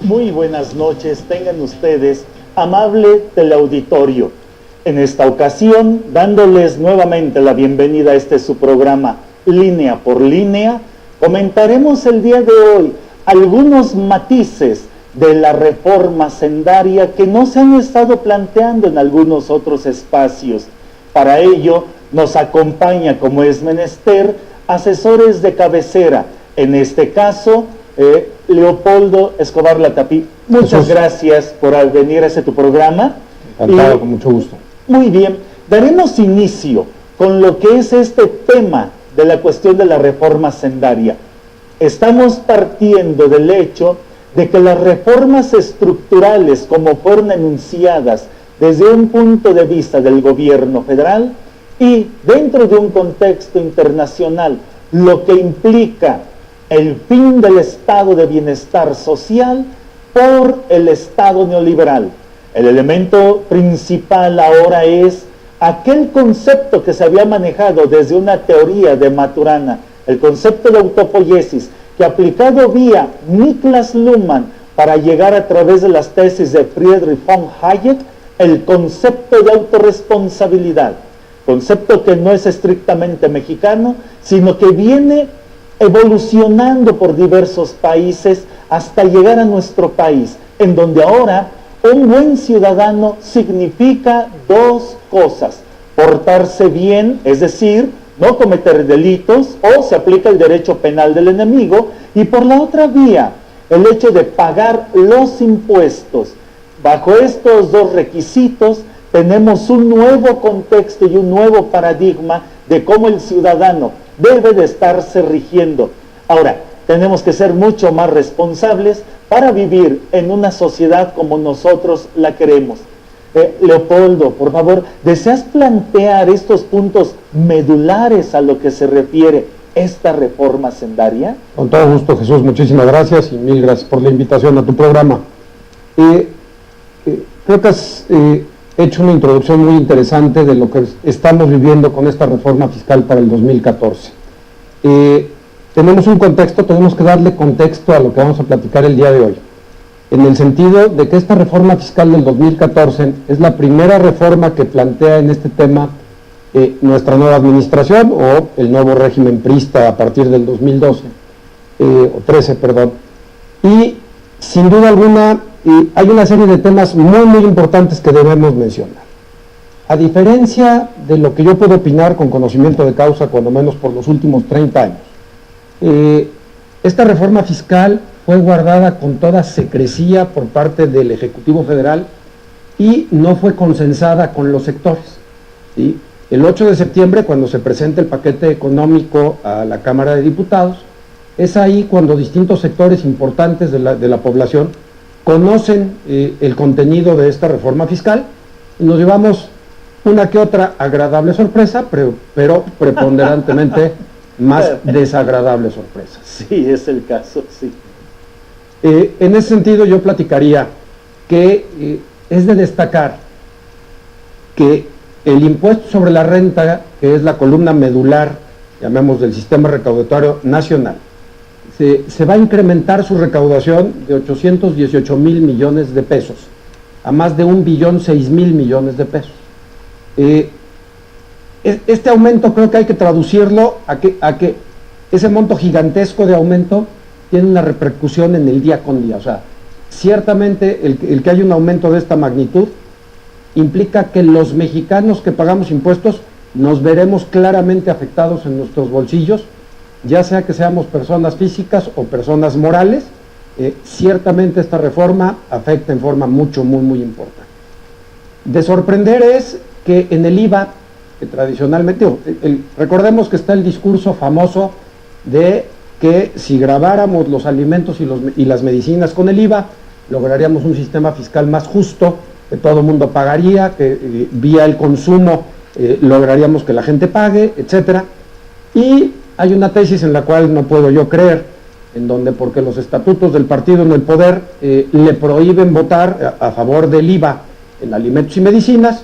Muy buenas noches, tengan ustedes, amable teleauditorio. En esta ocasión, dándoles nuevamente la bienvenida a este su programa Línea por Línea, comentaremos el día de hoy algunos matices de la reforma hacendaria que no se han estado planteando en algunos otros espacios. Para ello, nos acompaña, como es menester, asesores de cabecera, en este caso, Leopoldo Escobar Latapí. Muchas gracias por venir a tu programa. Encantado, con mucho gusto. Muy bien, daremos inicio con lo que es este tema de la cuestión de la reforma hacendaria. Estamos partiendo del hecho de que las reformas estructurales, como fueron enunciadas desde un punto de vista del gobierno federal y dentro de un contexto internacional, lo que implica el fin del estado de bienestar social por el estado neoliberal. El elemento principal ahora es aquel concepto que se había manejado desde una teoría de Maturana, el concepto de autopoiesis, que aplicado vía Niklas Luhmann para llegar a través de las tesis de Friedrich von Hayek, el concepto de autorresponsabilidad, concepto que no es estrictamente mexicano, sino que viene evolucionando por diversos países hasta llegar a nuestro país, en donde ahora un buen ciudadano significa dos cosas: portarse bien, es decir, no cometer delitos, o se aplica el derecho penal del enemigo, y por la otra vía, el hecho de pagar los impuestos. Bajo estos dos requisitos, tenemos un nuevo contexto y un nuevo paradigma de cómo el ciudadano debe de estarse rigiendo. Ahora, tenemos que ser mucho más responsables para vivir en una sociedad como nosotros la queremos. Leopoldo, por favor, ¿deseas plantear estos puntos medulares a lo que se refiere esta reforma hacendaria? Con todo gusto, Jesús, muchísimas gracias y mil gracias por la invitación a tu programa. Creo que has hecho una introducción muy interesante de lo que estamos viviendo con esta reforma fiscal para el 2014. Tenemos un contexto, tenemos que darle contexto a lo que vamos a platicar el día de hoy, en el sentido de que esta reforma fiscal del 2014 es la primera reforma que plantea en este tema nuestra nueva administración o el nuevo régimen priista a partir del 2012, o 13, perdón, y sin duda alguna hay una serie de temas muy importantes que debemos mencionar. A diferencia de lo que yo puedo opinar con conocimiento de causa, cuando menos por los últimos 30 años, esta reforma fiscal fue guardada con toda secrecía por parte del Ejecutivo Federal y no fue consensada con los sectores, ¿sí? El 8 de septiembre, cuando se presenta el paquete económico a la Cámara de Diputados, es ahí cuando distintos sectores importantes de la población conocen el contenido de esta reforma fiscal y nos llevamos una que otra agradable sorpresa, pero preponderantemente más desagradable sorpresa. Sí, es el caso, sí. En ese sentido yo platicaría que es de destacar que el impuesto sobre la renta, que es la columna medular, llamemos, del sistema recaudatorio nacional, se va a incrementar su recaudación de 818,000 millones de pesos a más de 1,006,000 millones de pesos. Este aumento creo que hay que traducirlo a que ese monto gigantesco de aumento tiene una repercusión en el día con día. O sea, ciertamente el que haya un aumento de esta magnitud implica que los mexicanos que pagamos impuestos nos veremos claramente afectados en nuestros bolsillos, ya sea que seamos personas físicas o personas morales. Ciertamente esta reforma afecta en forma muy importante. De sorprender es que en el IVA, que tradicionalmente, recordemos que está el discurso famoso de que si grabáramos los alimentos y las medicinas con el IVA, lograríamos un sistema fiscal más justo, que todo el mundo pagaría, que vía el consumo lograríamos que la gente pague, etcétera. Y hay una tesis en la cual no puedo yo creer, en donde porque los estatutos del partido en el poder le prohíben votar a favor del IVA en alimentos y medicinas,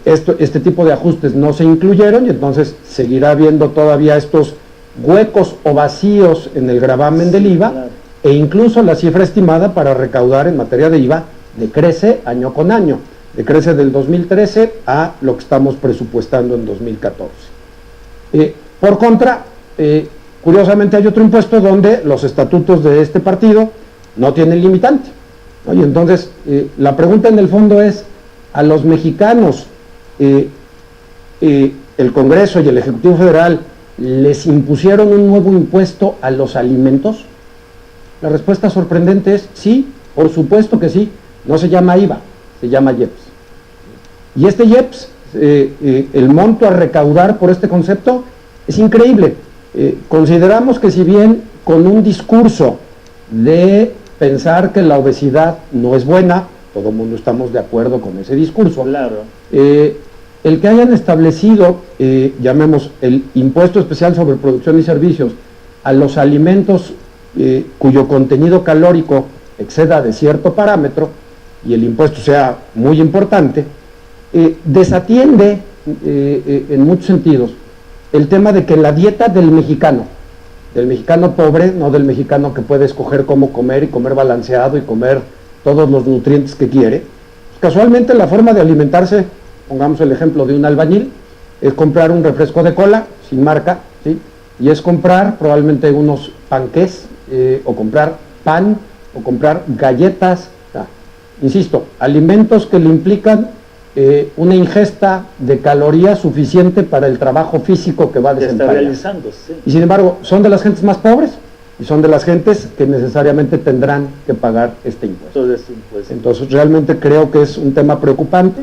este tipo de ajustes no se incluyeron y entonces seguirá habiendo todavía estos huecos o vacíos en el gravamen del IVA, claro. E incluso la cifra estimada para recaudar en materia de IVA decrece año con año, decrece del 2013 a lo que estamos presupuestando en 2014. Por contra, curiosamente hay otro impuesto donde los estatutos de este partido no tienen limitante, ¿no? Y entonces la pregunta en el fondo es, a los mexicanos, el Congreso y el Ejecutivo Federal les impusieron un nuevo impuesto a los alimentos. La respuesta sorprendente es sí, por supuesto que sí. No se llama IVA, se llama IEPS. Y este IEPS, el monto a recaudar por este concepto es increíble. Consideramos que si bien con un discurso de pensar que la obesidad no es buena, todo el mundo estamos de acuerdo con ese discurso, Claro. el que hayan establecido, llamemos el impuesto especial sobre producción y servicios a los alimentos cuyo contenido calórico exceda de cierto parámetro y el impuesto sea muy importante, desatiende en muchos sentidos el tema de que la dieta del mexicano pobre, no del mexicano que puede escoger cómo comer y comer balanceado y comer todos los nutrientes que quiere, pues casualmente la forma de alimentarse, pongamos el ejemplo de un albañil, es comprar un refresco de cola sin marca, ¿sí? Y es comprar probablemente unos panqués, o comprar pan, o comprar galletas, insisto, alimentos que le implican una ingesta de calorías suficiente para el trabajo físico que va a Ya está desempeñar. realizando, sí. Y sin embargo, son de las gentes más pobres y son de las gentes que necesariamente tendrán que pagar este impuesto. Todo ese impuesto. Entonces, realmente creo que es un tema preocupante.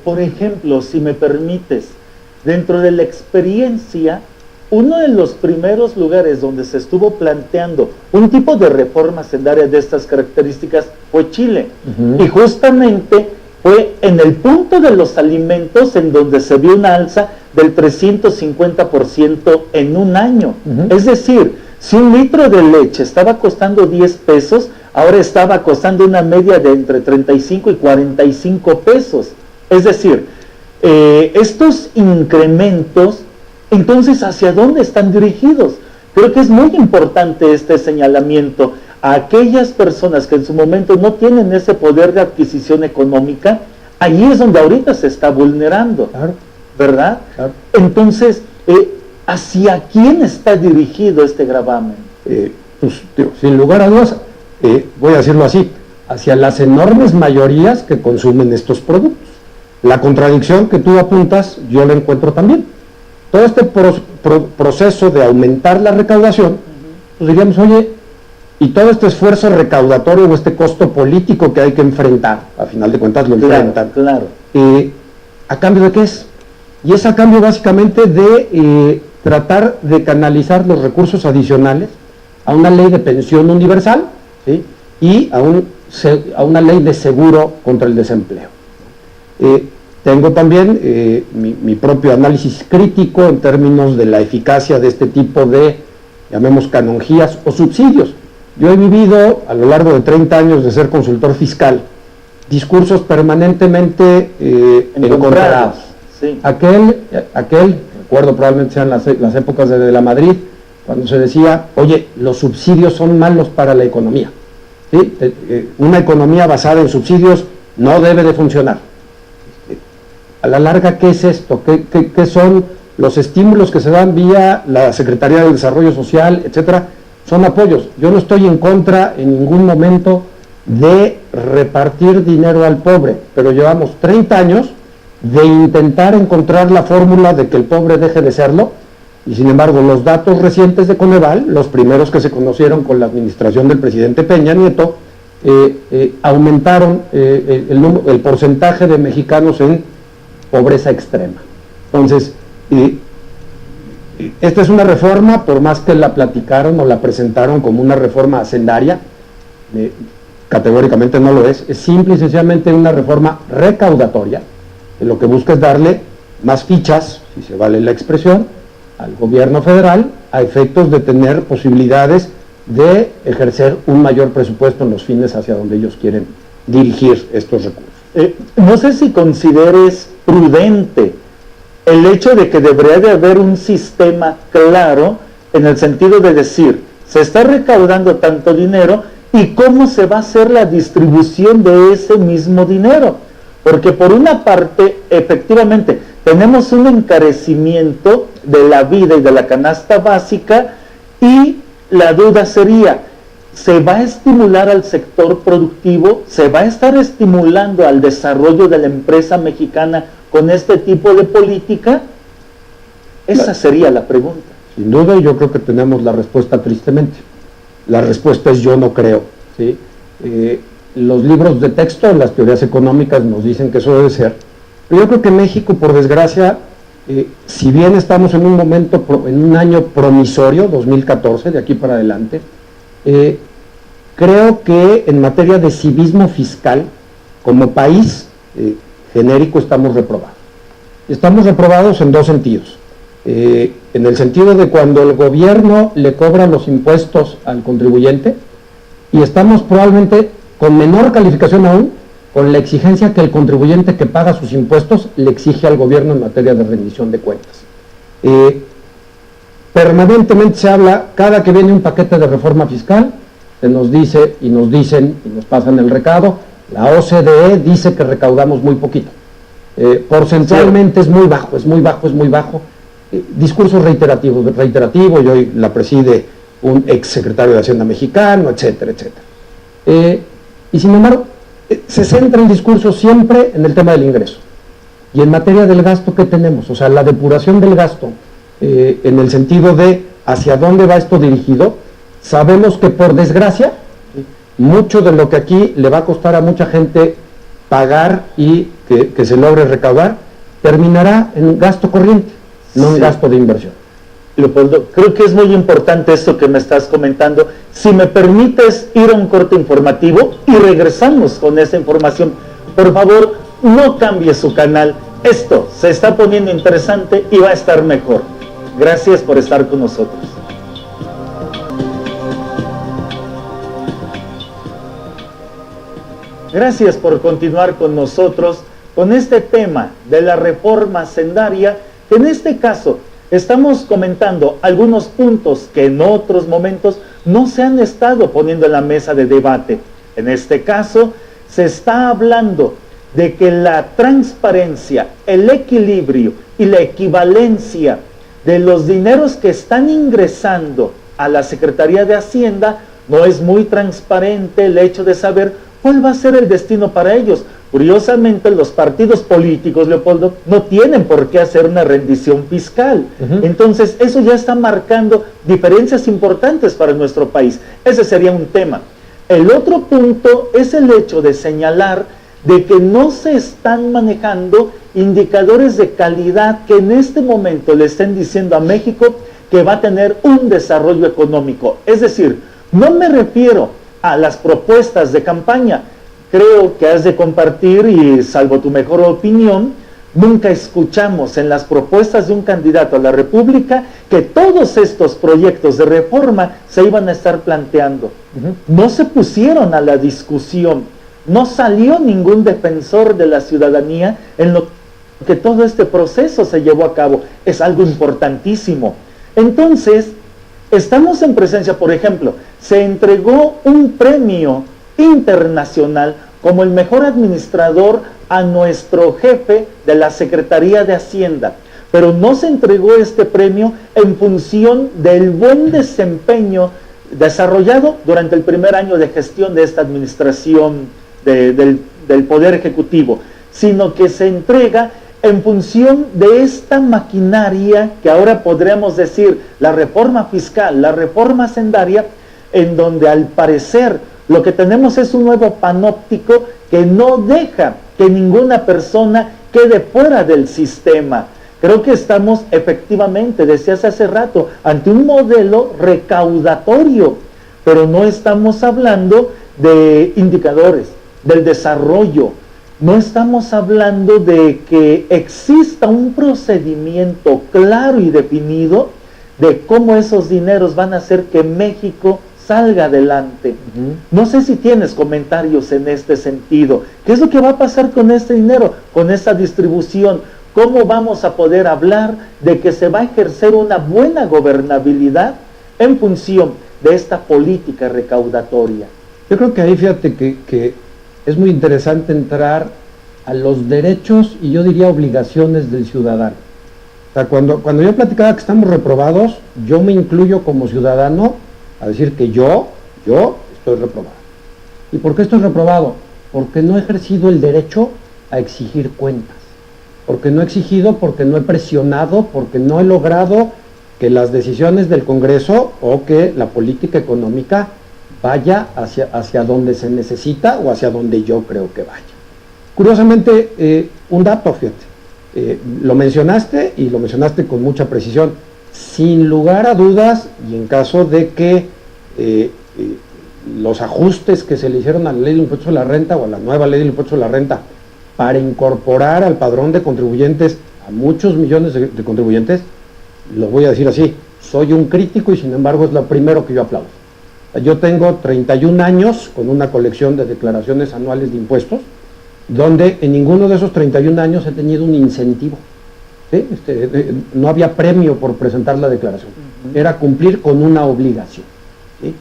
Por ejemplo, si me permites, dentro de la experiencia, uno de los primeros lugares donde se estuvo planteando un tipo de reforma sendaria de estas características fue Chile. Ujú. Y justamente fue en el punto de los alimentos en donde se vio una alza del 350% en un año. Ujú. Es decir, si un litro de leche estaba costando 10 pesos, ahora estaba costando una media de entre 35 y 45 pesos. Es decir, estos incrementos, entonces, ¿hacia dónde están dirigidos? Creo que es muy importante este señalamiento a aquellas personas que en su momento no tienen ese poder de adquisición económica. Ahí es donde ahorita se está vulnerando, Claro, ¿verdad? claro. Entonces, ¿hacia quién está dirigido este gravamen? Pues, digo, sin lugar a dudas, voy a decirlo así, hacia las enormes mayorías que consumen estos productos. La contradicción que tú apuntas, yo la encuentro también. Todo este proceso de aumentar la recaudación, pues diríamos, oye, y todo este esfuerzo recaudatorio o este costo político que hay que enfrentar, a final de cuentas lo enfrentan, Claro. ¿a cambio de qué es? Y es a cambio básicamente de tratar de canalizar los recursos adicionales a una ley de pensión universal, ¿sí? Y a una ley de seguro contra el desempleo. Tengo también mi propio análisis crítico en términos de la eficacia de este tipo de, llamemos, canonjías o subsidios. Yo he vivido a lo largo de 30 años de ser consultor fiscal discursos permanentemente encontrados. Sí. Aquel, recuerdo probablemente sean las épocas de la Madrid, cuando se decía, oye, los subsidios son malos para la economía, ¿sí? Una economía basada en subsidios no debe de funcionar. A la larga, ¿qué es esto? ¿Qué son los estímulos que se dan vía la Secretaría del Desarrollo Social, etcétera? Son apoyos. Yo no estoy en contra en ningún momento de repartir dinero al pobre, pero llevamos 30 años de intentar encontrar la fórmula de que el pobre deje de serlo, y sin embargo los datos recientes de Coneval, los primeros que se conocieron con la administración del presidente Peña Nieto, aumentaron el porcentaje de mexicanos en pobreza extrema. Entonces, esta es una reforma, por más que la platicaron o la presentaron como una reforma hacendaria, categóricamente no lo es simple y sencillamente una reforma recaudatoria, que lo que busca es darle más fichas, si se vale la expresión, al gobierno federal, a efectos de tener posibilidades de ejercer un mayor presupuesto en los fines hacia donde ellos quieren dirigir estos recursos. No sé si consideres prudente el hecho de que debería de haber un sistema claro en el sentido de decir, se está recaudando tanto dinero y cómo se va a hacer la distribución de ese mismo dinero. Porque por una parte, efectivamente, tenemos un encarecimiento de la vida y de la canasta básica, y la duda sería, ¿se va a estimular al sector productivo? ¿Se va a estar estimulando al desarrollo de la empresa mexicana con este tipo de política? Esa sería la pregunta. Sin duda, yo creo que tenemos la respuesta tristemente. La respuesta es yo no creo, ¿sí? Los libros de texto, las teorías económicas nos dicen que eso debe ser. Pero yo creo que México, por desgracia, si bien estamos en un momento, en un año promisorio, 2014, de aquí para adelante, creo que en materia de civismo fiscal, como país genérico, estamos reprobados. Estamos reprobados en dos sentidos. En el sentido de cuando el gobierno le cobra los impuestos al contribuyente, y estamos probablemente con menor calificación aún, con la exigencia que el contribuyente que paga sus impuestos le exige al gobierno en materia de rendición de cuentas. Permanentemente se habla, cada que viene un paquete de reforma fiscal, se nos dice y nos dicen y nos pasan el recado, la OCDE dice que recaudamos muy poquito. Porcentualmente es muy bajo, es muy bajo, es muy bajo. Discursos reiterativos, y hoy la preside un ex secretario de Hacienda mexicano, etcétera, etcétera. Y sin embargo, se centra el discurso siempre en el tema del ingreso. Y en materia del gasto, ¿qué tenemos? O sea, la depuración del gasto, en el sentido de hacia dónde va esto dirigido. Sabemos que, por desgracia, mucho de lo que aquí le va a costar a mucha gente pagar y que se logre recaudar, terminará en gasto corriente, no en gasto de inversión. Leopoldo, creo que es muy importante esto que me estás comentando. Si me permites ir a un corte informativo y regresamos con esa información. Por favor, no cambie su canal. Esto se está poniendo interesante y va a estar mejor. Gracias por estar con nosotros. Gracias por continuar con nosotros con este tema de la reforma hacendaria, que en este caso estamos comentando algunos puntos que en otros momentos no se han estado poniendo en la mesa de debate. En este caso, se está hablando de que la transparencia, el equilibrio y la equivalencia de los dineros que están ingresando a la Secretaría de Hacienda, no es muy transparente el hecho de saber cuál va a ser el destino para ellos. Curiosamente, los partidos políticos, Leopoldo, no tienen por qué hacer una rendición fiscal. Entonces, eso ya está marcando diferencias importantes para nuestro país. Ese sería un tema. El otro punto es el hecho de señalar de que no se están manejando indicadores de calidad que en este momento le estén diciendo a México que va a tener un desarrollo económico. Es decir, no me refiero a las propuestas de campaña. Creo que has de compartir, y salvo tu mejor opinión, nunca escuchamos en las propuestas de un candidato a la República que todos estos proyectos de reforma se iban a estar planteando. No se pusieron a la discusión, no salió ningún defensor de la ciudadanía en lo que todo este proceso se llevó a cabo. Es algo importantísimo. Entonces, estamos en presencia, por ejemplo, se entregó un premio internacional como el mejor administrador a nuestro jefe de la Secretaría de Hacienda, pero no se entregó este premio en función del buen desempeño desarrollado durante el primer año de gestión de esta administración del Poder Ejecutivo, sino que se entrega en función de esta maquinaria que ahora podríamos decir la reforma fiscal, la reforma hacendaria, en donde al parecer lo que tenemos es un nuevo panóptico que no deja que ninguna persona quede fuera del sistema. Creo que estamos efectivamente, decías hace rato, ante un modelo recaudatorio, pero no estamos hablando de indicadores, del desarrollo. No estamos hablando de que exista un procedimiento claro y definido de cómo esos dineros van a hacer que México salga adelante. No sé si tienes comentarios en este sentido. ¿Qué es lo que va a pasar con este dinero, con esta distribución? ¿cómo vamos a poder hablar de que se va a ejercer una buena gobernabilidad en función de esta política recaudatoria? Yo creo que ahí fíjate que es muy interesante entrar a los derechos y yo diría obligaciones del ciudadano. O sea, cuando yo platicaba que estamos reprobados, yo me incluyo como ciudadano a decir que yo estoy reprobado. ¿Y por qué estoy reprobado? Porque no he ejercido el derecho a exigir cuentas. Porque no he exigido, porque no he presionado, porque no he logrado que las decisiones del Congreso o que la política económica vaya hacia donde se necesita o hacia donde yo creo que vaya. Curiosamente, un dato, fíjate, lo mencionaste y lo mencionaste con mucha precisión. Sin lugar a dudas, y en caso de que los ajustes que se le hicieron a la ley del impuesto a la renta o a la nueva ley del impuesto a la renta para incorporar al padrón de contribuyentes a muchos millones de contribuyentes, lo voy a decir así, soy un crítico y sin embargo es lo primero que yo aplaudo. Yo tengo 31 años con una colección de declaraciones anuales de impuestos, donde en ninguno de esos 31 años he tenido un incentivo. ¿Sí? No había premio por presentar la declaración, era cumplir con una obligación. ¿Sí?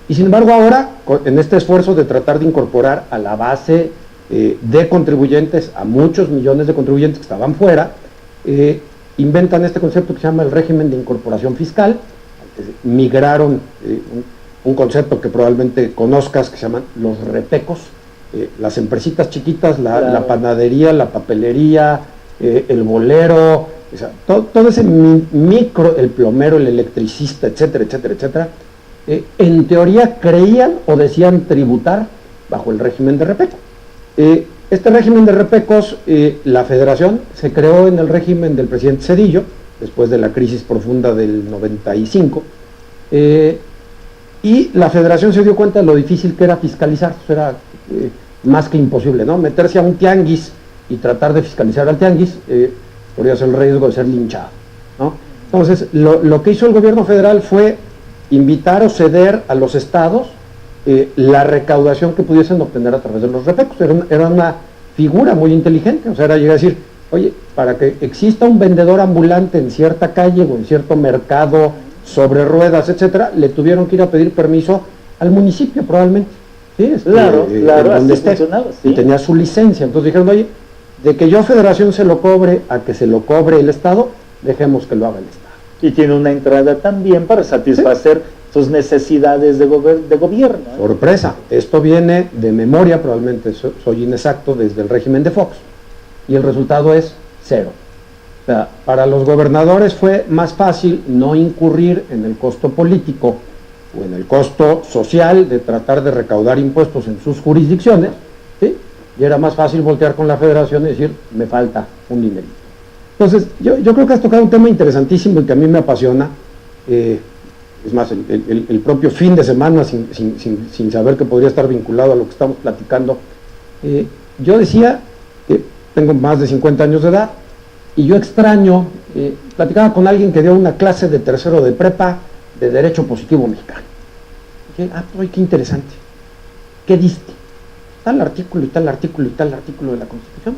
Y sin embargo ahora, en este esfuerzo de tratar de incorporar a la base de contribuyentes, a muchos millones de contribuyentes que estaban fuera, inventan este concepto que se llama el régimen de incorporación fiscal. Migraron un concepto que probablemente conozcas que se llaman los repecos, las empresitas chiquitas, la panadería, la papelería, el bolero, o sea, todo ese micro, el plomero, el electricista, etcétera, etcétera, etcétera, en teoría creían o decían tributar bajo el régimen de repeco. Este régimen de repecos, la federación se creó en el régimen del presidente Zedillo, después de la crisis profunda del 95, y la federación se dio cuenta de lo difícil que era fiscalizar. Eso era más que imposible, ¿no? Meterse a un tianguis y tratar de fiscalizar al tianguis, podría ser el riesgo de ser linchado, ¿no? Entonces, lo que hizo el gobierno federal fue invitar o ceder a los estados la recaudación que pudiesen obtener a través de los repecos. Era una figura muy inteligente, o sea, era llegar a decir, oye, para que exista un vendedor ambulante en cierta calle o en cierto mercado sobre ruedas, etcétera, le tuvieron que ir a pedir permiso al municipio probablemente. ¿Sí? Claro, donde esté, ¿sí? Y tenía su licencia. Entonces dijeron, oye, de que yo federación se lo cobre a que se lo cobre el Estado, dejemos que lo haga el Estado. Y tiene una entrada también para satisfacer sus necesidades de gobierno. Sorpresa, esto viene de memoria, probablemente soy inexacto, desde el régimen de Fox, y el resultado es cero. O sea, para los gobernadores fue más fácil no incurrir en el costo político o en el costo social de tratar de recaudar impuestos en sus jurisdicciones, ¿sí? Y era más fácil voltear con la federación y decir, me falta un dinerito. Entonces, yo creo que has tocado un tema interesantísimo y que a mí me apasiona. Es más, el propio fin de semana, sin saber que podría estar vinculado a lo que estamos platicando, yo decía que tengo más de 50 años de edad y yo extraño, platicaba con alguien que dio una clase de tercero de prepa de Derecho Positivo Mexicano. Y dije, oye, qué interesante. ¿Qué diste? Tal artículo y tal artículo y tal artículo de la Constitución.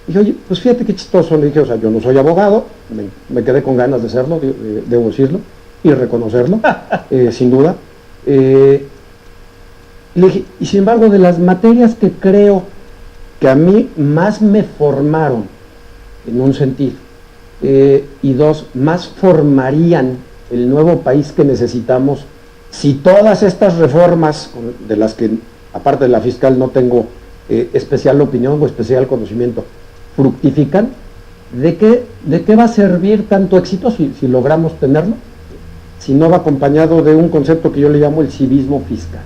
Y dije, oye, pues fíjate qué chistoso. Le dije, o sea, yo no soy abogado, me quedé con ganas de serlo, debo decirlo, y reconocerlo, sin duda. Le dije, y sin embargo, de las materias que creo que a mí más me formaron, en un sentido, y dos, más formarían el nuevo país que necesitamos, si todas estas reformas, de las que aparte de la fiscal no tengo especial opinión o especial conocimiento, fructifican, ¿de qué va a servir tanto éxito si logramos tenerlo? Si no va acompañado de un concepto que yo le llamo el civismo fiscal.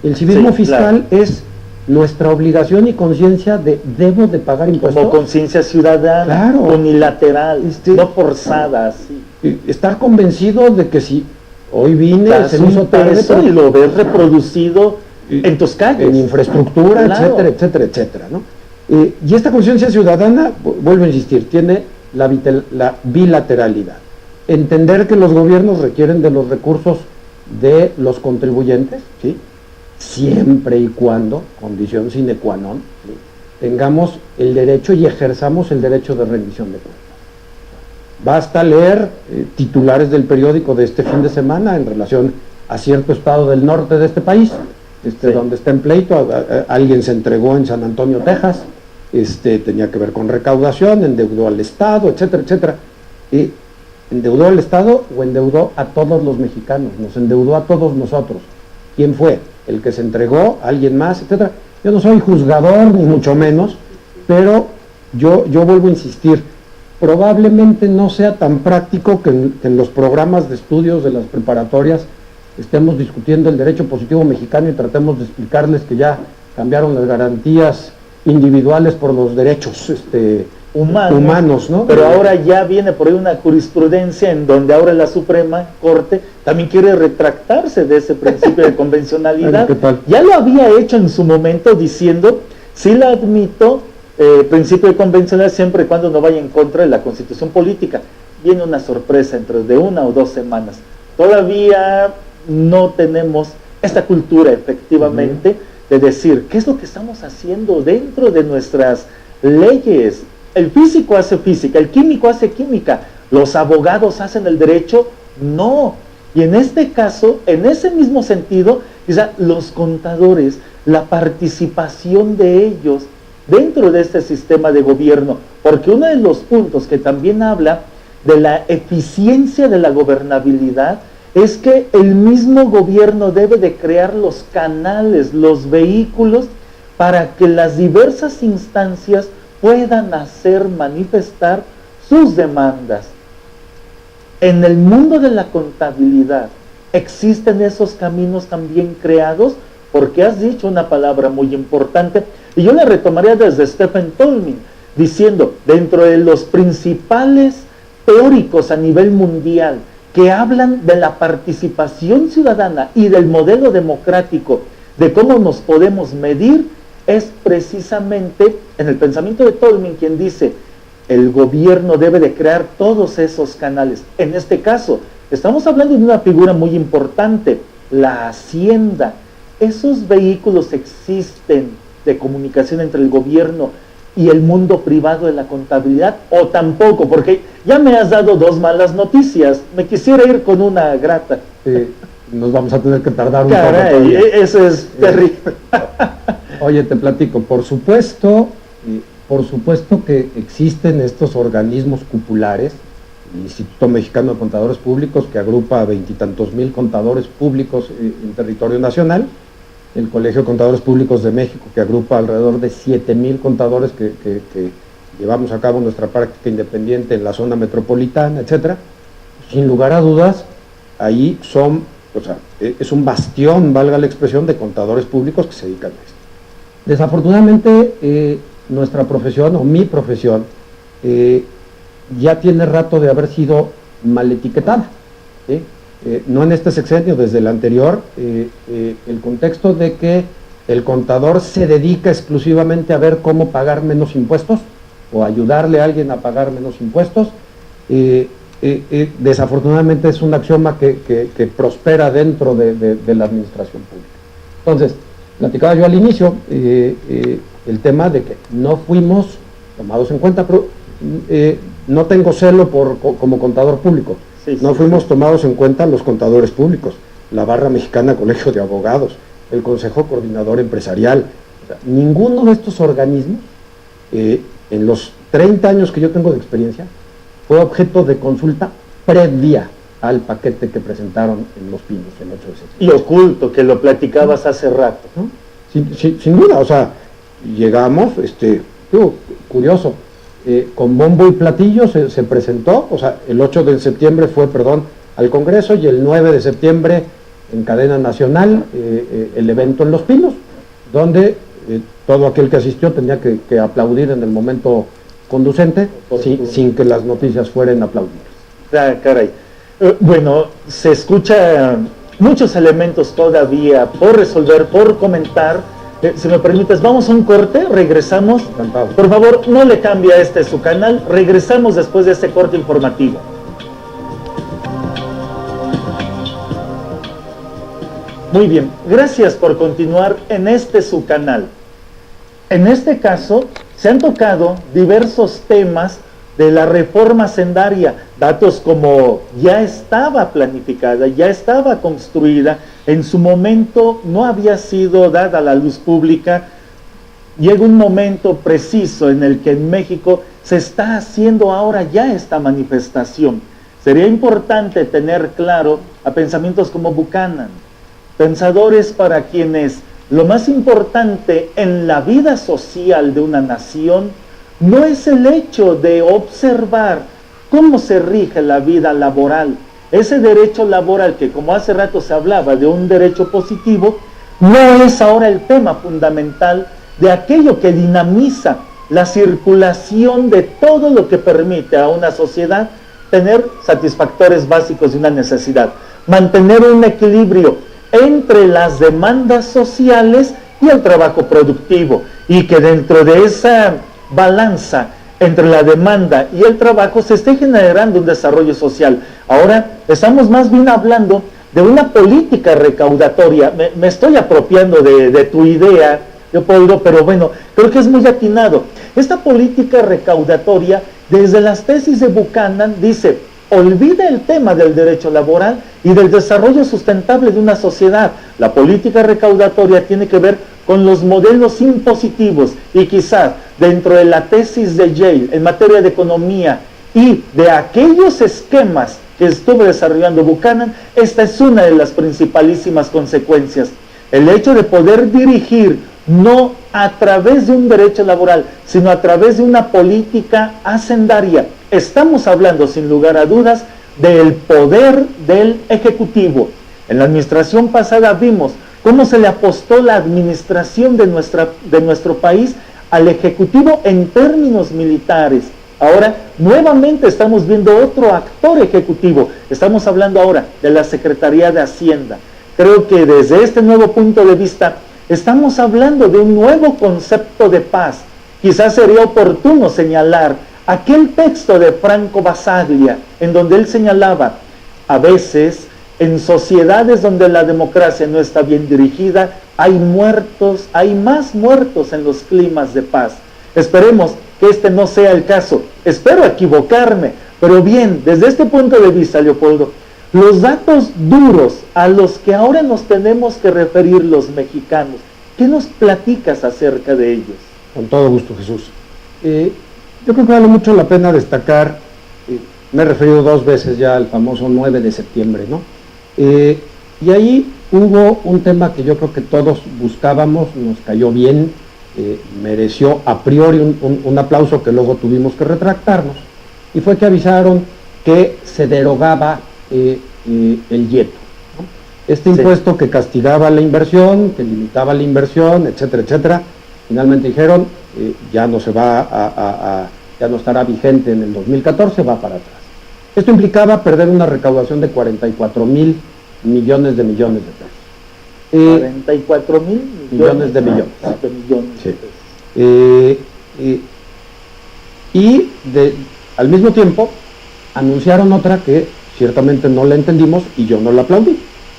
El civismo fiscal es nuestra obligación y conciencia de debo de pagar impuestos. Como conciencia ciudadana, unilateral, no forzada. Sí. Estar convencido de que si hoy vine, se me hizo tarde, y lo ves reproducido en tus calles. En infraestructura, etcétera, etcétera, etcétera, ¿no? Y esta conciencia ciudadana, vuelvo a insistir, tiene la bilateralidad. Entender que los gobiernos requieren de los recursos de los contribuyentes, ¿sí? Siempre y cuando, condición sine qua non, ¿sí? tengamos el derecho y ejerzamos el derecho de rendición de cuentas. Basta leer titulares del periódico de este fin de semana en relación a cierto estado del norte de este país, donde está en pleito, alguien se entregó en San Antonio, Texas, tenía que ver con recaudación, endeudó al Estado, etcétera, etcétera. ¿Endeudó al Estado o endeudó a todos los mexicanos? Nos endeudó a todos nosotros. ¿Quién fue? ¿El que se entregó? ¿Alguien más? Etcétera. Yo no soy juzgador, ni mucho menos, pero yo vuelvo a insistir, probablemente no sea tan práctico que en los programas de estudios de las preparatorias estemos discutiendo el derecho positivo mexicano y tratemos de explicarles que ya cambiaron las garantías individuales por los derechos humanos, ¿no? Pero ahora ya viene por ahí una jurisprudencia en donde ahora la Suprema Corte también quiere retractarse de ese principio de convencionalidad. Ya lo había hecho en su momento diciendo, sí la admito, principio de convencionalidad siempre y cuando no vaya en contra de la Constitución política. Viene una sorpresa dentro de 1 o 2 semanas. Todavía no tenemos esta cultura efectivamente de decir qué es lo que estamos haciendo dentro de nuestras leyes. El físico hace física, el químico hace química, los abogados hacen el derecho, no. Y en este caso, en ese mismo sentido, quizá los contadores, la participación de ellos dentro de este sistema de gobierno, porque uno de los puntos que también habla de la eficiencia de la gobernabilidad es que el mismo gobierno debe de crear los canales, los vehículos para que las diversas instancias puedan hacer manifestar sus demandas. En el mundo de la contabilidad existen esos caminos también creados, porque has dicho una palabra muy importante, y yo la retomaría desde Stephen Tolmin, diciendo, dentro de los principales teóricos a nivel mundial que hablan de la participación ciudadana y del modelo democrático, de cómo nos podemos medir, es precisamente en el pensamiento de Tolmin quien dice, el gobierno debe de crear todos esos canales. En este caso, estamos hablando de una figura muy importante, la Hacienda. Esos vehículos existen de comunicación entre el gobierno y el mundo privado de la contabilidad, o tampoco, porque ya me has dado 2 malas noticias, me quisiera ir con una grata. Nos vamos a tener que tardar un poco. Eso es terrible. Oye, te platico, por supuesto que existen estos organismos cupulares, el Instituto Mexicano de Contadores Públicos, que agrupa a 20 y tantos mil contadores públicos en territorio nacional, el Colegio de Contadores Públicos de México, que agrupa alrededor de 7,000 contadores que llevamos a cabo nuestra práctica independiente en la zona metropolitana, etcétera. Sin lugar a dudas, ahí es un bastión, valga la expresión, de contadores públicos que se dedican a esto. Desafortunadamente, nuestra profesión, o mi profesión, ya tiene rato de haber sido mal etiquetada, ¿sí? No en este sexenio, desde el anterior, el contexto de que el contador se dedica exclusivamente a ver cómo pagar menos impuestos, o ayudarle a alguien a pagar menos impuestos, desafortunadamente es un axioma que prospera dentro de la administración pública. Entonces, platicaba yo al inicio el tema de que no fuimos tomados en cuenta, pero no tengo celo como contador público. No fuimos tomados en cuenta los contadores públicos, la Barra Mexicana Colegio de Abogados, el Consejo Coordinador Empresarial. O sea, ninguno de estos organismos, en los 30 años que yo tengo de experiencia, fue objeto de consulta previa al paquete que presentaron en Los Pinos el 8 de septiembre. Y oculto, que lo platicabas hace rato, ¿no? Sin duda, o sea, llegamos, curioso, con bombo y platillo se presentó, o sea, el 8 de septiembre fue, al Congreso, y el 9 de septiembre en cadena nacional el evento en Los Pinos, donde todo aquel que asistió tenía que aplaudir en el momento conducente, sin que las noticias fueran aplaudidas. Ah, caray. Bueno, se escucha muchos elementos todavía por resolver, por comentar. Si me permites, vamos a un corte, regresamos. Encantado. Por favor, no le cambie a su canal, regresamos después de este corte informativo. Muy bien, gracias por continuar en su canal. En este caso, se han tocado diversos temas de la reforma hacendaria, datos como ya estaba planificada, ya estaba construida, en su momento no había sido dada a la luz pública. Llega un momento preciso en el que en México se está haciendo ahora ya esta manifestación. Sería importante tener claro a pensamientos como Buchanan, pensadores para quienes lo más importante en la vida social de una nación no es el hecho de observar cómo se rige la vida laboral. Ese derecho laboral que, como hace rato se hablaba de un derecho positivo, no es ahora el tema fundamental de aquello que dinamiza la circulación de todo lo que permite a una sociedad tener satisfactores básicos de una necesidad, mantener un equilibrio entre las demandas sociales y el trabajo productivo, y que dentro de esa balanza entre la demanda y el trabajo se esté generando un desarrollo social. Ahora estamos más bien hablando de una política recaudatoria. Me estoy apropiando de tu idea, Leopoldo, pero bueno, creo que es muy atinado. Esta política recaudatoria, desde las tesis de Buchanan, dice: olvida el tema del derecho laboral y del desarrollo sustentable de una sociedad. La política recaudatoria tiene que ver con los modelos impositivos, y quizás dentro de la tesis de Yale en materia de economía y de aquellos esquemas que estuvo desarrollando Buchanan, esta es una de las principalísimas consecuencias. El hecho de poder dirigir no a través de un derecho laboral, sino a través de una política hacendaria. Estamos hablando, sin lugar a dudas, del poder del Ejecutivo. En la administración pasada vimos cómo se le apostó la administración de nuestro país al Ejecutivo en términos militares. Ahora, nuevamente estamos viendo otro actor ejecutivo. Estamos hablando ahora de la Secretaría de Hacienda. Creo que desde este nuevo punto de vista, estamos hablando de un nuevo concepto de paz. Quizás sería oportuno señalar aquel texto de Franco Basaglia, en donde él señalaba: a veces, en sociedades donde la democracia no está bien dirigida, hay muertos, hay más muertos en los climas de paz. Esperemos que este no sea el caso. Espero equivocarme, pero bien, desde este punto de vista, Leopoldo, los datos duros a los que ahora nos tenemos que referir los mexicanos, ¿qué nos platicas acerca de ellos? Con todo gusto, Jesús. Yo creo que vale mucho la pena destacar, me he referido 2 veces ya al famoso 9 de septiembre, ¿no? Y ahí hubo un tema que yo creo que todos buscábamos, nos cayó bien, mereció a priori un aplauso que luego tuvimos que retractarnos, y fue que avisaron que se derogaba el YETO, ¿no? Este impuesto que castigaba la inversión, que limitaba la inversión, etcétera, etcétera. Finalmente dijeron, ya no se va ya no estará vigente en el 2014, va para atrás. Esto implicaba perder una recaudación de 44,000 millones de pesos. 44,000 millones de millones. Sí. Y al mismo tiempo anunciaron otra que ciertamente no la entendimos y yo no la aplaudí.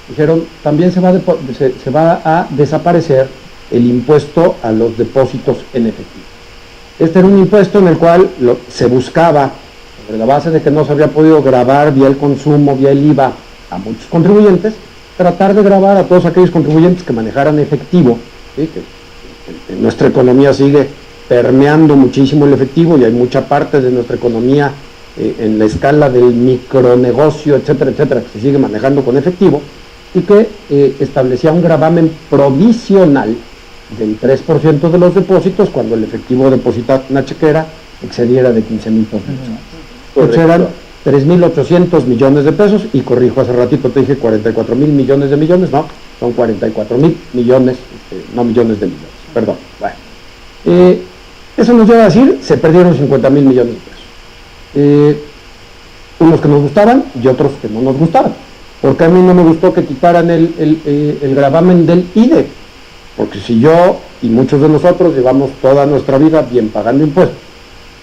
Dijeron, también se va a desaparecer el impuesto a los depósitos en efectivo. Este era un impuesto en el cual se buscaba, sobre la base de que no se había podido gravar vía el consumo, vía el IVA a muchos contribuyentes, tratar de gravar a todos aquellos contribuyentes que manejaran efectivo, ¿sí? que nuestra economía sigue permeando muchísimo el efectivo, y hay mucha parte de nuestra economía en la escala del micronegocio, etcétera, etcétera, que se sigue manejando con efectivo, y que establecía un gravamen provisional del 3% de los depósitos cuando el efectivo depositado en una chequera excediera de 15,000 pesos. Entonces eran 3,800 millones de pesos, y corrijo, hace ratito te dije 44,000 millones de millones, no, son 44,000 millones, no millones de millones, perdón. Bueno, eso nos lleva a decir, se perdieron 50,000 millones de pesos. Unos que nos gustaban y otros que no nos gustaban. Porque a mí no me gustó que quitaran el gravamen del IDE, porque si yo y muchos de nosotros llevamos toda nuestra vida bien pagando impuestos,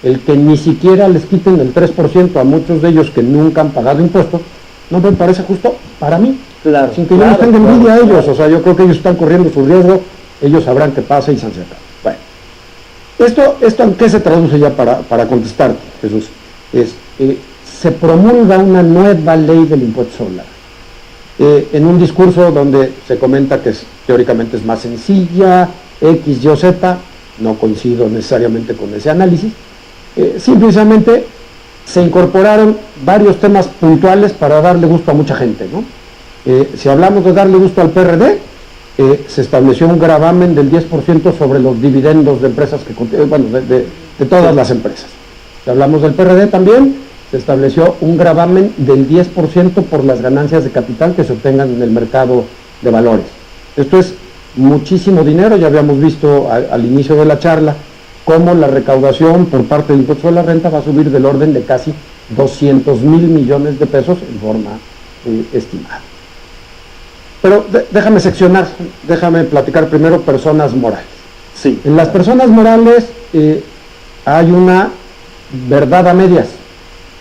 el que ni siquiera les quiten el 3% a muchos de ellos que nunca han pagado impuestos, no me parece justo para mí, claro, sin que yo les tenga envidia a ellos. O sea, yo creo que ellos están corriendo su riesgo, ellos sabrán qué pasa y se han sacado. Bueno, ¿Esto en qué se traduce ya para contestarte, Jesús? Se promulga una nueva ley del impuesto solar. En un discurso donde se comenta que teóricamente es más sencilla, X, Y o Z, no coincido necesariamente con ese análisis, simplemente se incorporaron varios temas puntuales para darle gusto a mucha gente, ¿no? Si hablamos de darle gusto al PRD, se estableció un gravamen del 10% sobre los dividendos de empresas de todas las empresas. Si hablamos del PRD también, se estableció un gravamen del 10% por las ganancias de capital que se obtengan en el mercado de valores. Esto es muchísimo dinero. Ya habíamos visto al inicio de la charla cómo la recaudación por parte del impuesto de la renta va a subir del orden de casi 200,000 millones de pesos en forma estimada. Pero déjame platicar primero personas morales. Sí. En las personas morales hay una verdad a medias.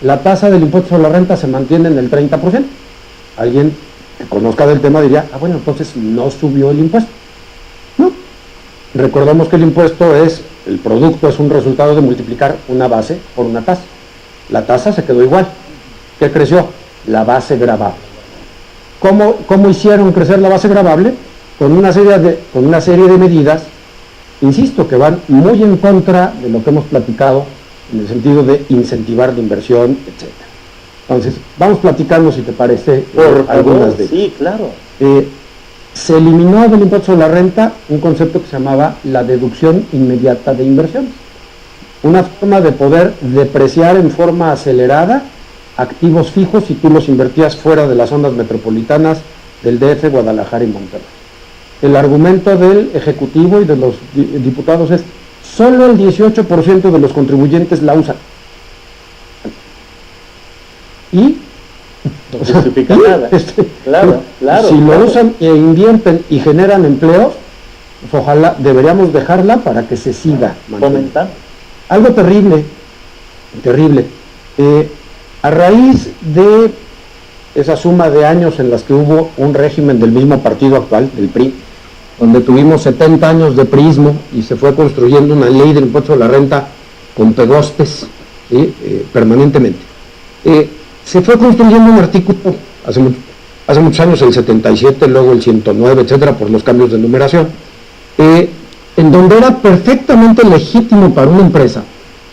La tasa del impuesto sobre la renta se mantiene en el 30%. Alguien que conozca del tema diría, bueno, entonces no subió el impuesto. No. Recordemos que el impuesto el producto es un resultado de multiplicar una base por una tasa. La tasa se quedó igual. ¿Qué creció? La base gravable. ¿Cómo hicieron crecer la base gravable? Con una serie de medidas, insisto, que van muy en contra de lo que hemos platicado en el sentido de incentivar la inversión, etc. Entonces, vamos platicando, si te parece, por algunas de ellas. Sí, claro. Se eliminó del impuesto sobre la renta un concepto que se llamaba la deducción inmediata de inversiones. Una forma de poder depreciar en forma acelerada activos fijos si tú los invertías fuera de las zonas metropolitanas del DF, Guadalajara y Monterrey. El argumento del Ejecutivo y de los diputados es solo el 18% de los contribuyentes la usan. Y no justifica nada. Claro. Si lo usan e invierten y generan empleos, pues ojalá, deberíamos dejarla para que se siga fomentando. Algo terrible. A raíz de esa suma de años en las que hubo un régimen del mismo partido actual, del PRI, donde tuvimos 70 años de priismo y se fue construyendo una ley del impuesto a la renta con pegostes, ¿sí? Permanentemente. Se fue construyendo un artículo hace muchos años, el 77, luego el 109, etcétera, por los cambios de numeración, en donde era perfectamente legítimo para una empresa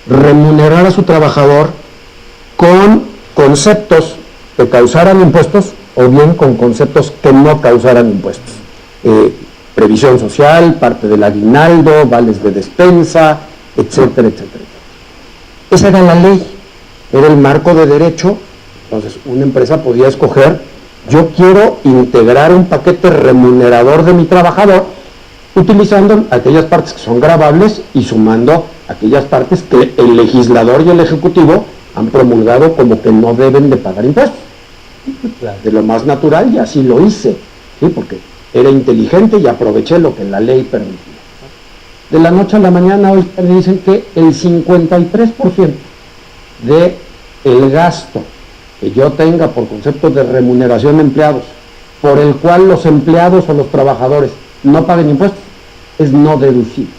remunerar a su trabajador con conceptos que causaran impuestos o bien con conceptos que no causaran impuestos. Previsión social, parte del aguinaldo, vales de despensa, etcétera, etcétera. Esa era la ley, era el marco de derecho. Entonces una empresa podía escoger, yo quiero integrar un paquete remunerador de mi trabajador utilizando aquellas partes que son gravables y sumando aquellas partes que el legislador y el ejecutivo han promulgado como que no deben de pagar impuestos. De lo más natural, y así lo hice, ¿sí? Porque era inteligente y aproveché lo que la ley permitía. De la noche a la mañana hoy me dicen que el 53% del gasto que yo tenga por concepto de remuneración de empleados, por el cual los empleados o los trabajadores no paguen impuestos, es no deducible.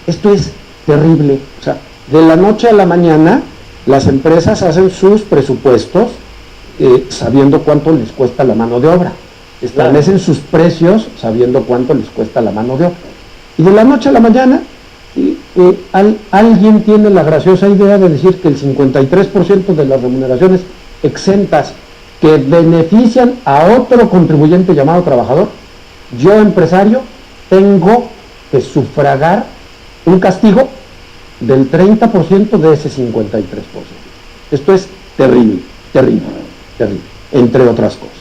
Esto es terrible. O sea, de la noche a la mañana las empresas hacen sus presupuestos sabiendo cuánto les cuesta la mano de obra. Establecen sus precios sabiendo cuánto les cuesta la mano de obra. Y de la noche a la mañana alguien tiene la graciosa idea de decir que el 53% de las remuneraciones exentas que benefician a otro contribuyente llamado trabajador, yo empresario tengo que sufragar un castigo del 30% de ese 53%. Esto es terrible, entre otras cosas.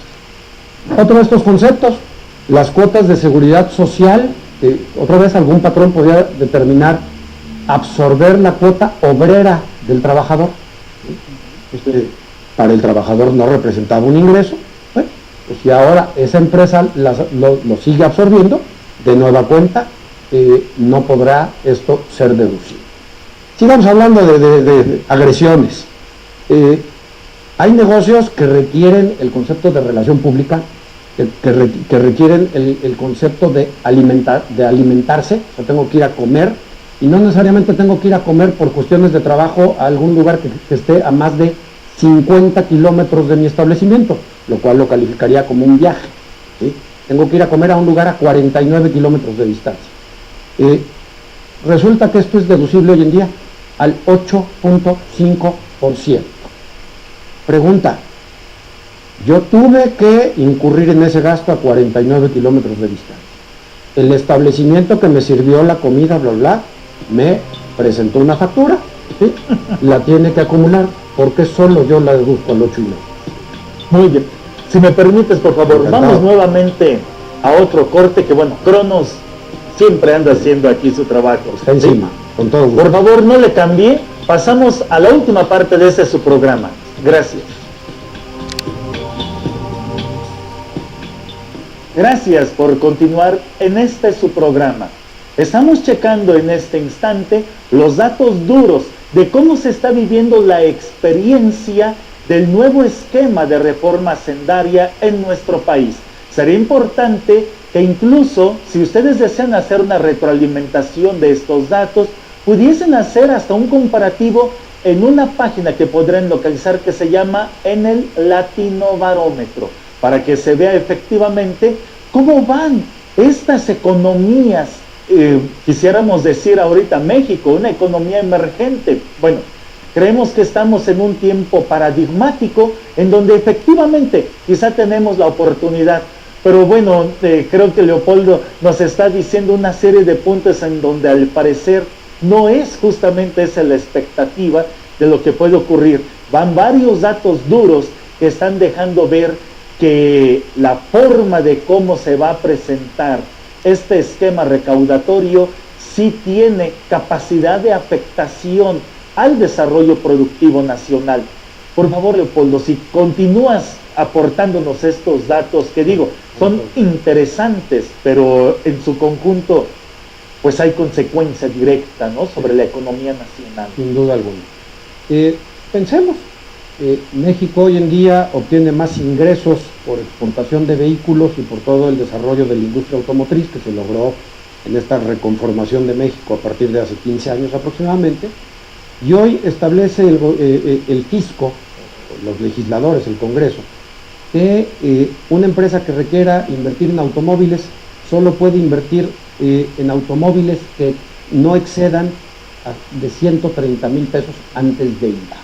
Otro de estos conceptos, las cuotas de seguridad social. Otra vez algún patrón podía determinar absorber la cuota obrera del trabajador. Para el trabajador no representaba un ingreso. Bueno, pues si ahora esa empresa lo sigue absorbiendo, de nueva cuenta, no podrá esto ser deducido. Sigamos hablando de agresiones. Hay negocios que requieren el concepto de relación pública, que requieren el concepto de alimentarse. O sea, tengo que ir a comer y no necesariamente tengo que ir a comer por cuestiones de trabajo a algún lugar que esté a más de 50 kilómetros de mi establecimiento, lo cual lo calificaría como un viaje, ¿sí? Tengo que ir a comer a un lugar a 49 kilómetros de distancia. Resulta que esto es deducible hoy en día al 8.5%. Pregunta, yo tuve que incurrir en ese gasto a 49 kilómetros de distancia. El establecimiento que me sirvió la comida, bla, bla, me presentó una factura, ¿sí? La tiene que acumular, porque solo yo la deduzco al 8.5%. Muy bien. Si me permites, por favor, Encantado. vamos nuevamente a otro corte que, bueno, Cronos siempre anda haciendo aquí su trabajo. Está encima, con todo gusto. Por favor, no le cambie. Pasamos a la última parte de su programa. Gracias. Gracias por continuar en su programa. Estamos checando en este instante los datos duros de cómo se está viviendo la experiencia del nuevo esquema de reforma hacendaria en nuestro país. Sería importante que incluso, si ustedes desean hacer una retroalimentación de estos datos, pudiesen hacer hasta un comparativo en una página que podrán localizar que se llama Enel Latino Barómetro, para que se vea efectivamente cómo van estas economías, quisiéramos decir ahorita México, una economía emergente. Bueno, creemos que estamos en un tiempo paradigmático en donde efectivamente quizá tenemos la oportunidad, pero bueno, creo que Leopoldo nos está diciendo una serie de puntos en donde al parecer no es justamente esa la expectativa de lo que puede ocurrir. Van varios datos duros que están dejando ver que la forma de cómo se va a presentar este esquema recaudatorio sí tiene capacidad de afectación al desarrollo productivo nacional. Por favor, Leopoldo, si continúas aportándonos estos datos que digo, son interesantes, pero en su conjunto pues hay consecuencia directa, ¿no?, sobre la economía nacional. Sin duda alguna. Pensemos, México hoy en día obtiene más ingresos por exportación de vehículos y por todo el desarrollo de la industria automotriz que se logró en esta reconformación de México a partir de hace 15 años aproximadamente, y hoy establece el fisco, los legisladores, el Congreso, que una empresa que requiera invertir en automóviles solo puede invertir en automóviles que no excedan de 130,000 pesos antes de IVA.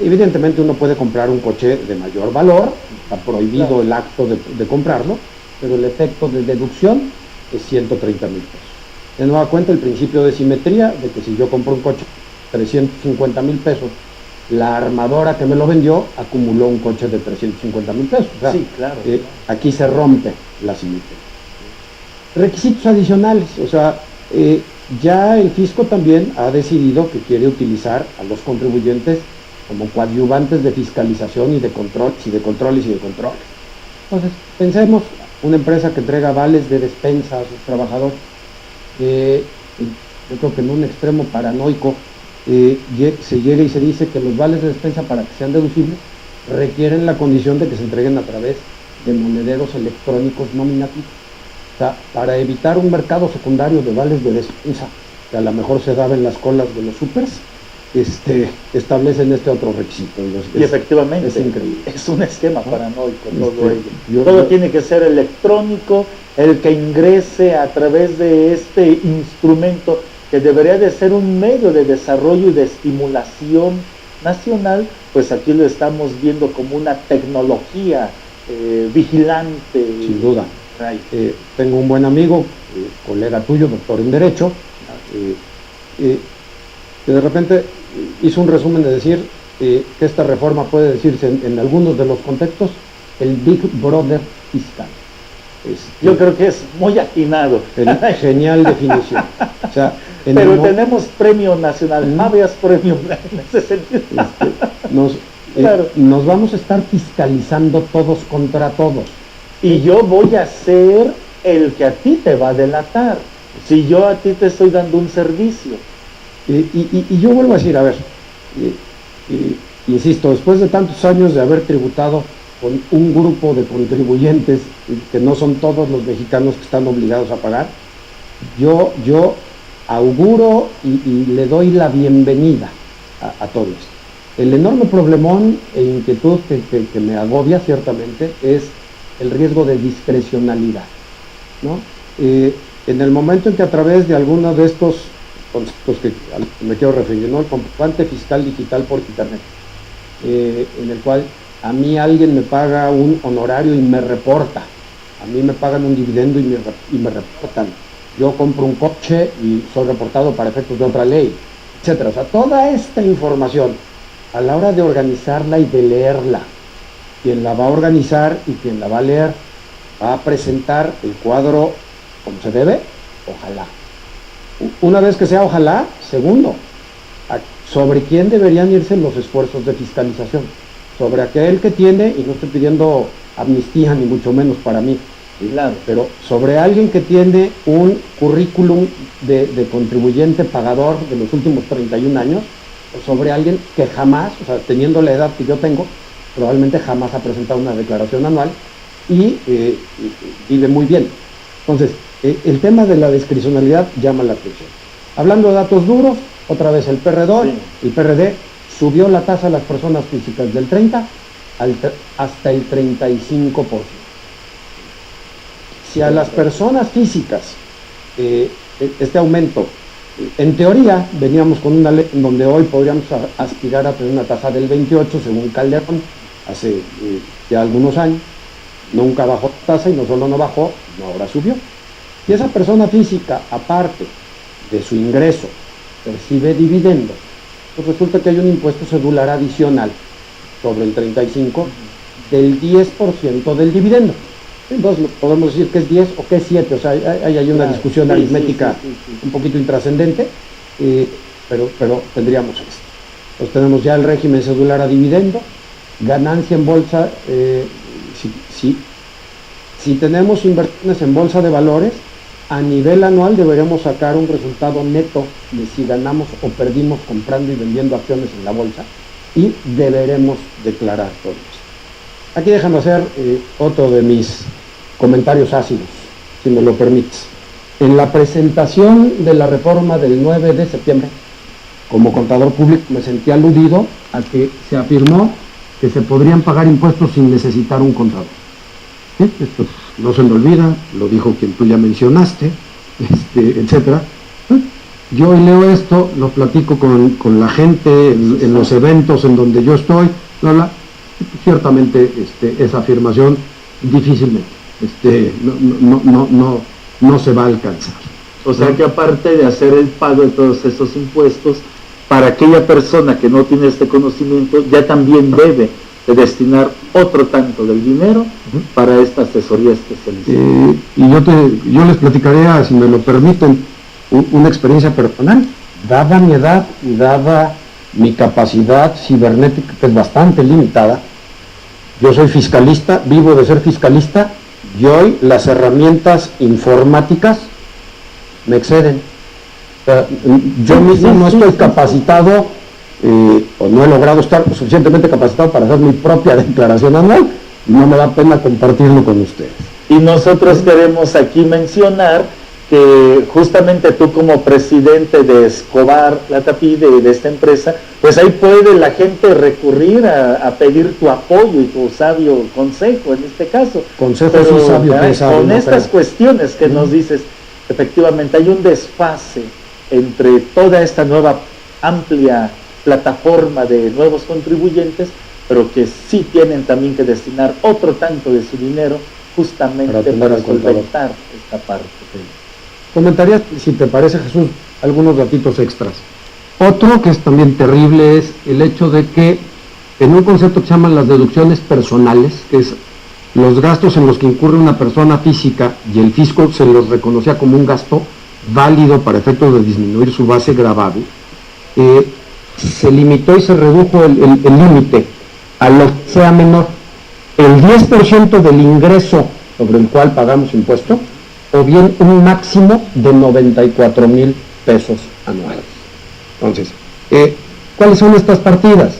Evidentemente uno puede comprar un coche de mayor valor, está prohibido claro el acto de comprarlo, pero el efecto de deducción es 130,000 pesos. De nueva cuenta, el principio de simetría, de que si yo compro un coche 350,000 pesos, la armadora que me lo vendió acumuló un coche de 350,000 pesos. O sea, sí, claro. Aquí se rompe la simetría. Requisitos adicionales, o sea, ya el fisco también ha decidido que quiere utilizar a los contribuyentes como coadyuvantes de fiscalización y de controles y de controles. Entonces, pensemos, una empresa que entrega vales de despensa a sus trabajadores, yo creo que en un extremo paranoico se llega y se dice que los vales de despensa, para que sean deducibles, requieren la condición de que se entreguen a través de monederos electrónicos nominativos. O sea, para evitar un mercado secundario de vales de despensa, que a lo mejor se daba en las colas de los supers, establecen este otro requisito. Y efectivamente, es increíble. Es un esquema paranoico todo ello. Todo tiene que ser electrónico, el que ingrese a través de este instrumento que debería de ser un medio de desarrollo y de estimulación nacional, pues aquí lo estamos viendo como una tecnología vigilante. Sin duda. Tengo un buen amigo, colega tuyo, doctor en Derecho, que de repente hizo un resumen de decir que esta reforma puede decirse en algunos de los contextos el Big Brother fiscal. Yo creo que es muy atinado. Genial definición. O sea, pero tenemos premio nacional, habeas premium en ese sentido. Claro. Nos vamos a estar fiscalizando todos contra todos. Y yo voy a ser el que a ti te va a delatar, si yo a ti te estoy dando un servicio. Y yo vuelvo a decir, a ver, insisto, después de tantos años de haber tributado con un grupo de contribuyentes, que no son todos los mexicanos que están obligados a pagar, yo auguro y le doy la bienvenida a todo esto. El enorme problemón e inquietud que me agobia ciertamente es el riesgo de discrecionalidad, ¿no? En el momento en que a través de alguno de estos conceptos que me quiero referir, ¿no? El comprobante fiscal digital por internet, en el cual a mí alguien me paga un honorario y me reporta, a mí me pagan un dividendo y me reportan, yo compro un coche y soy reportado para efectos de otra ley, etcétera. O sea, toda esta información, a la hora de organizarla y de leerla, quien la va a organizar y quien la va a leer va a presentar el cuadro como se debe, ojalá. Una vez que sea ojalá, segundo, sobre quién deberían irse los esfuerzos de fiscalización, sobre aquel que tiene, y no estoy pidiendo amnistía ni mucho menos para mí, claro, pero sobre alguien que tiene un currículum de contribuyente pagador de los últimos 31 años, o sobre alguien que jamás, o sea, teniendo la edad que yo tengo, probablemente jamás ha presentado una declaración anual y vive muy bien. Entonces, el tema de la discrecionalidad llama la atención. Hablando de datos duros, otra vez el PRD subió la tasa a las personas físicas del 30 hasta el 35%. Si a las personas físicas este aumento, en teoría veníamos con una ley en donde hoy podríamos aspirar a tener una tasa del 28 según Calderón hace ya algunos años, nunca bajó tasa y no solo no bajó, no ahora subió. Si esa persona física, aparte de su ingreso, percibe dividendos, pues resulta que hay un impuesto cedular adicional sobre el 35 del 10% del dividendo. Entonces podemos decir que es 10 o que es 7, o sea, hay una discusión aritmética un poquito intrascendente, pero tendríamos esto. Entonces tenemos ya el régimen cedular a dividendo, ganancia en bolsa, si tenemos inversiones en bolsa de valores, a nivel anual deberemos sacar un resultado neto de si ganamos o perdimos comprando y vendiendo acciones en la bolsa, y deberemos declarar todo esto. Aquí déjame hacer otro de mis comentarios ácidos, si me lo permites. En la presentación de la reforma del 9 de septiembre, como contador público me sentí aludido a que se afirmó que se podrían pagar impuestos sin necesitar un contador. ¿Sí? Esto no se me olvida, lo dijo quien tú ya mencionaste, etcétera. Yo hoy leo esto, lo platico con la gente en los eventos en donde yo estoy, bla, bla. Ciertamente esa afirmación difícilmente no se va a alcanzar. O sea que aparte de hacer el pago de todos esos impuestos, para aquella persona que no tiene este conocimiento, ya también debe de destinar otro tanto del dinero para esta asesoría especializada. Y yo les platicaré, si me lo permiten, una experiencia personal. Dada mi edad y dada mi capacidad cibernética, que es bastante limitada, yo soy fiscalista, vivo de ser fiscalista, y hoy las herramientas informáticas me exceden. Yo mismo no estoy capacitado, o no he logrado estar suficientemente capacitado para hacer mi propia declaración anual, y no me da pena compartirlo con ustedes. Y nosotros queremos aquí mencionar que justamente tú como presidente de Escobar Latapí, de esta empresa, pues ahí puede la gente recurrir a pedir tu apoyo y tu sabio consejo en este caso. Consejo sí sabio, con estas cuestiones que nos dices, efectivamente hay un desfase entre toda esta nueva amplia plataforma de nuevos contribuyentes, pero que sí tienen también que destinar otro tanto de su dinero justamente para solventar esta parte. Comentaría, si te parece, Jesús, algunos datitos extras. Otro que es también terrible es el hecho de que en un concepto que se llaman las deducciones personales, que es los gastos en los que incurre una persona física y el fisco se los reconocía como un gasto válido para efectos de disminuir su base gravable, se limitó y se redujo el límite a lo que sea menor. El 10% del ingreso sobre el cual pagamos impuesto, o bien un máximo de 94,000 pesos anuales. Entonces, ¿cuáles son estas partidas?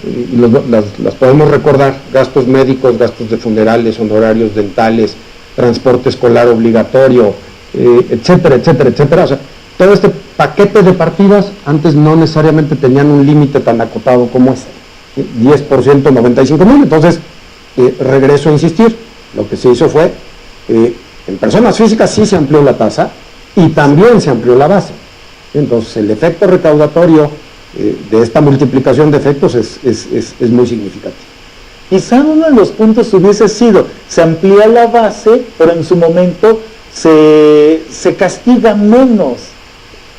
Las podemos recordar: gastos médicos, gastos de funerales, honorarios dentales, transporte escolar obligatorio, etcétera, etcétera, etcétera. O sea, todo este paquete de partidas antes no necesariamente tenían un límite tan acotado como este, 10%, 95,000. Entonces, regreso a insistir, lo que se hizo fue, en personas físicas sí se amplió la tasa y también se amplió la base. Entonces, el efecto recaudatorio de esta multiplicación de efectos es muy significativo. Quizá uno de los puntos hubiese sido, se amplía la base, pero en su momento se castiga menos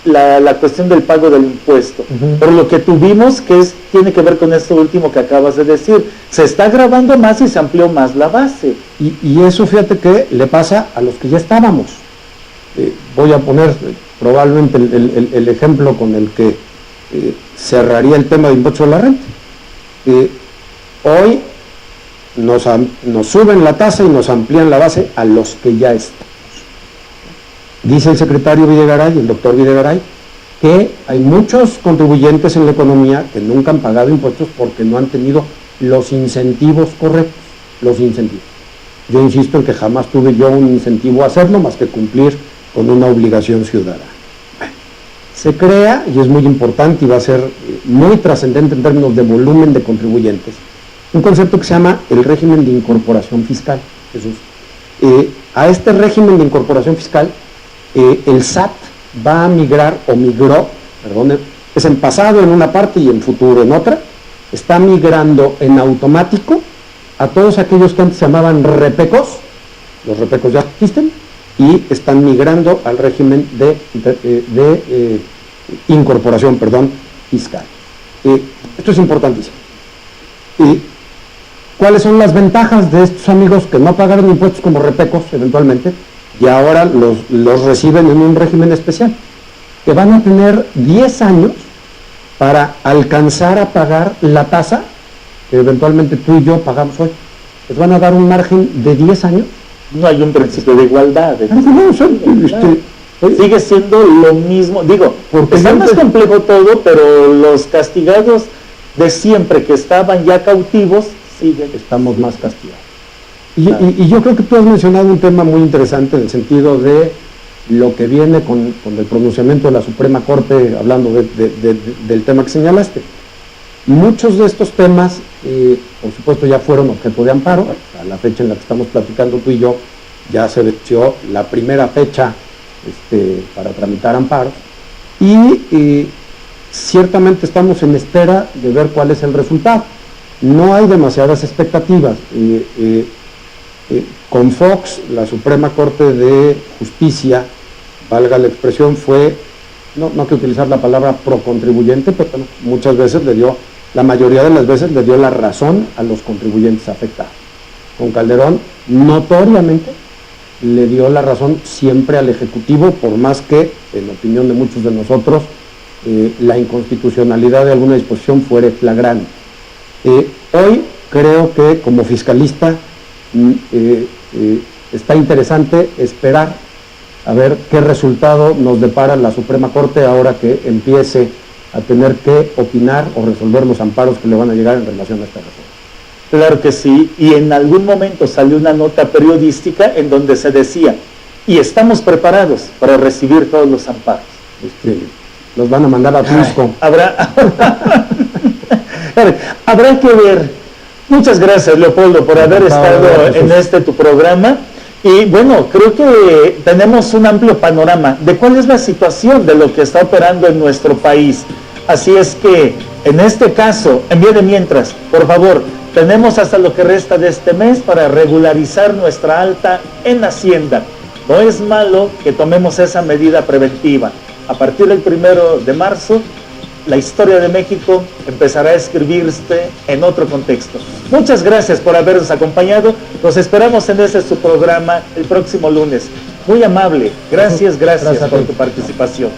la cuestión del pago del impuesto. Por lo que tuvimos, tiene que ver con esto último que acabas de decir, se está agravando más y se amplió más la base. Y eso, fíjate que le pasa a los que ya estábamos. Voy a poner probablemente el ejemplo con el que cerraría el tema de impuesto a la renta. Hoy nos suben la tasa y nos amplían la base a los que ya estamos. Dice el secretario Videgaray, el doctor Videgaray, que hay muchos contribuyentes en la economía que nunca han pagado impuestos porque no han tenido los incentivos correctos, los incentivos. Yo insisto en que jamás tuve yo un incentivo a hacerlo más que cumplir con una obligación ciudadana. Se crea, y es muy importante y va a ser muy trascendente en términos de volumen de contribuyentes, un concepto que se llama el régimen de incorporación fiscal, Jesús. A este régimen de incorporación fiscal, el SAT va a migrar, o migró, perdón, es en pasado en una parte y en futuro en otra, está migrando en automático a todos aquellos que antes se llamaban repecos, los repecos ya existen, y están migrando al régimen de incorporación, fiscal. Esto es importantísimo. ¿Cuáles son las ventajas de estos amigos que no pagaron impuestos como repecos eventualmente y ahora los reciben en un régimen especial? Que van a tener 10 años para alcanzar a pagar la tasa que eventualmente tú y yo pagamos hoy. Les van a dar un margen de 10 años. No hay un principio de igualdad. Sigue siendo lo mismo. Digo, porque está más complejo todo, pero los castigados de siempre que estaban ya cautivos, siguen. Estamos más castigados. Y yo creo que tú has mencionado un tema muy interesante en el sentido de lo que viene con el pronunciamiento de la Suprema Corte, hablando del tema que señalaste. Muchos de estos temas, por supuesto, ya fueron objeto de amparo. A la fecha en la que estamos platicando tú y yo, ya se venció la primera fecha para tramitar amparos. Y ciertamente estamos en espera de ver cuál es el resultado. No hay demasiadas expectativas. Con Fox, la Suprema Corte de Justicia, valga la expresión, fue, no hay que utilizar la palabra procontribuyente, pero muchas veces la mayoría de las veces le dio la razón a los contribuyentes afectados. Con Calderón, notoriamente, le dio la razón siempre al Ejecutivo, por más que, en opinión de muchos de nosotros, la inconstitucionalidad de alguna disposición fuera flagrante. Hoy creo que como fiscalista está interesante esperar a ver qué resultado nos depara la Suprema Corte ahora que empiece a tener que opinar o resolver los amparos que le van a llegar en relación a esta reforma. Claro que sí, y en algún momento salió una nota periodística en donde se decía, y estamos preparados para recibir todos los amparos. Los van a mandar a Cusco. Habrá que ver. Muchas gracias, Leopoldo, por haber estado en tu programa. Y bueno, creo que tenemos un amplio panorama de cuál es la situación de lo que está operando en nuestro país. Así es que, en este caso, en vía de mientras, por favor, tenemos hasta lo que resta de este mes para regularizar nuestra alta en Hacienda. No es malo que tomemos esa medida preventiva. A partir del 1 de marzo, la historia de México empezará a escribirse en otro contexto. Muchas gracias por habernos acompañado. Los esperamos en su programa el próximo lunes. Muy amable. Gracias por tu participación.